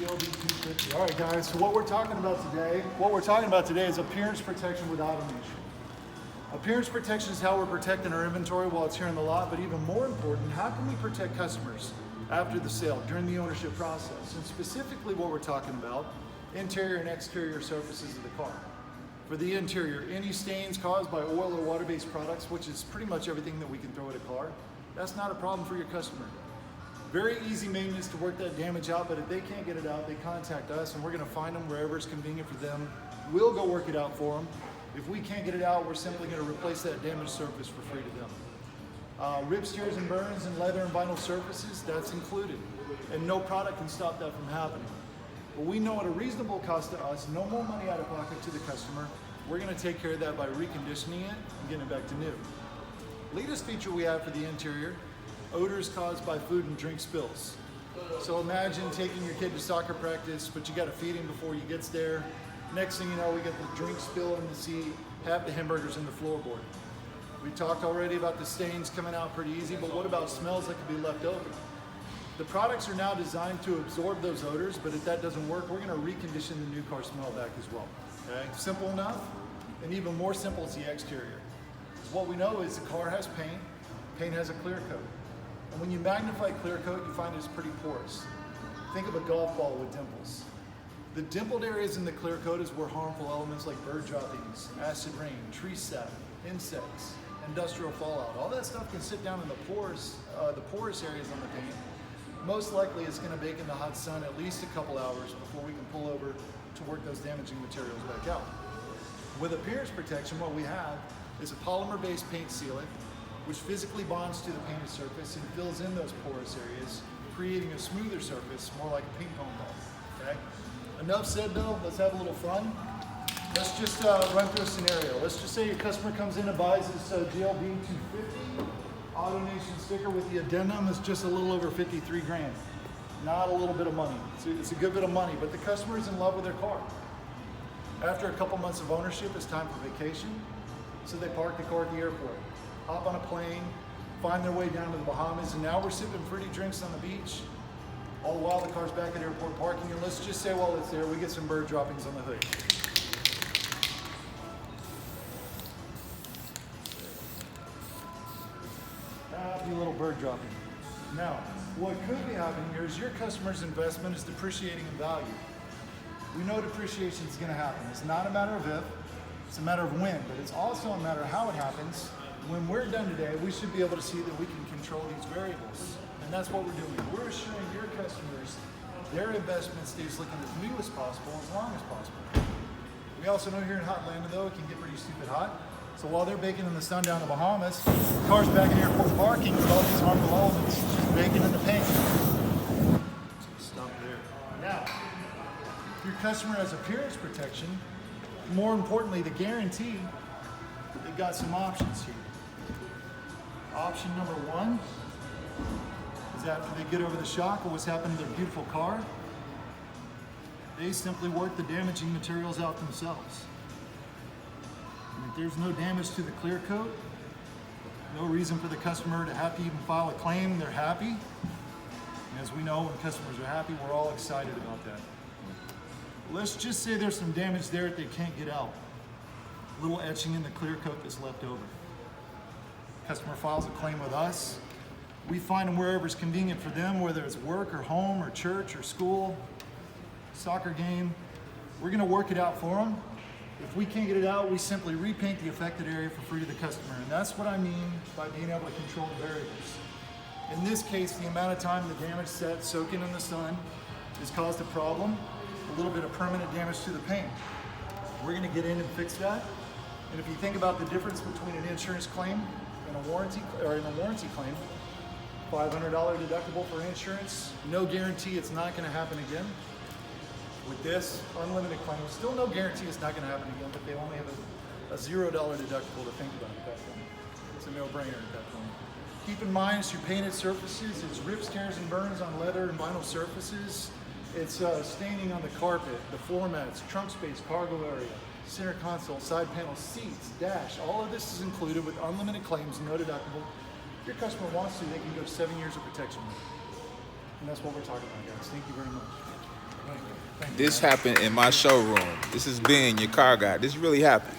GLB 250. All right, guys. So what we're talking about today is appearance protection with automation. Appearance protection is how we're protecting our inventory while it's here in the lot, but even more important, how can we protect customers after the sale, during the ownership process? And specifically what we're talking about, interior and exterior surfaces of the car. For the interior, any stains caused by oil or water-based products, which is pretty much everything that we can throw at a car, that's not a problem for your customer. Very easy maintenance to work that damage out, but if they can't get it out, they contact us and we're gonna find them wherever it's convenient for them. We'll go work it out for them. If we can't get it out, we're simply gonna replace that damaged surface for free to them. Rips, tears, and burns and leather and vinyl surfaces, that's included. And no product can stop that from happening. But we know at a reasonable cost to us, no more money out of pocket to the customer, we're gonna take care of that by reconditioning it and getting it back to new. Latest feature we have for the interior, odors caused by food and drink spills. So imagine taking your kid to soccer practice, but you gotta feed him before he gets there. Next thing you know, we get the drink spill in the seat, half the hamburgers in the floorboard. We talked already about the stains coming out pretty easy, but what about smells that could be left over? The products are now designed to absorb those odors, but if that doesn't work, we're gonna recondition the new car smell back as well, okay? Simple enough, and even more simple is the exterior. What we know is the car has paint, paint has a clear coat. And when you magnify clear coat, you find it's pretty porous. Think of a golf ball with dimples. The dimpled areas in the clear coat is where harmful elements like bird droppings, acid rain, tree sap, insects, industrial fallout, all that stuff can sit down in the porous areas on the paint. Most likely it's gonna bake in the hot sun at least a couple hours before we can pull over to work those damaging materials back out. With appearance protection, what we have is a polymer-based paint sealant, which physically bonds to the painted surface and fills in those porous areas, creating a smoother surface, more like a ping pong ball, okay? Enough said though, let's have a little fun. Let's just run through a scenario. Let's just say your customer comes in and buys this GLB 250 AutoNation sticker with the addendum. It's just a little over 53 grand. Not a little bit of money. It's a good bit of money, but the customer is in love with their car. After a couple months of ownership, it's time for vacation. So they park the car at the airport, hop on a plane, find their way down to the Bahamas, and now we're sipping fruity drinks on the beach. All the while the car's back at airport parking, and let's just say while it's there, we get some bird droppings on the hood. Happy little bird dropping. Now, what could be happening here is your customer's investment is depreciating in value. We know depreciation is gonna happen. It's not a matter of if, it's a matter of when, but it's also a matter of how it happens. When we're done today, we should be able to see that we can control these variables. And that's what we're doing. We're assuring your customers their investment stays looking as new as possible, as long as possible. We also know here in Hotlanta, though, it can get pretty stupid hot. So while they're baking in the sun down in the Bahamas, the car's back in airport parking with all these harmful elements just baking in the paint. So stop there. Now, if your customer has appearance protection, more importantly, the guarantee, they've got some options here. Option number one is after they get over the shock of what's happened to their beautiful car, they simply work the damaging materials out themselves. And if there's no damage to the clear coat, no reason for the customer to have to even file a claim, they're happy. And as we know, when customers are happy, we're all excited about that. Let's just say there's some damage there that they can't get out. A little etching in the clear coat that's left over. Customer files a claim with us. We find them wherever it's convenient for them, whether it's work or home or church or school, soccer game. We're gonna work it out for them. If we can't get it out, we simply repaint the affected area for free to the customer. And that's what I mean by being able to control the variables. In this case, the amount of time the damage set soaking in the sun has caused a problem, a little bit of permanent damage to the paint. We're gonna get in and fix that. And if you think about the difference between an insurance claim and a warranty claim, $500 deductible for insurance, no guarantee it's not gonna happen again. With this, unlimited claim, still no guarantee it's not gonna happen again, but they only have a $0 deductible to think about at that point. It's a no-brainer at that point. Keep in mind, it's your painted surfaces, it's rips, tears, and burns on leather and vinyl surfaces. It's staining on the carpet, the floor mats, trunk space, cargo area, center console, side panel, seats, dash. All of this is included with unlimited claims, no deductible. If your customer wants to, they can go 7 years of protection with it. And that's what we're talking about, guys. Thank you very much. Thank you, This man. happened in my showroom. This is Ben, your car guy. This really happened.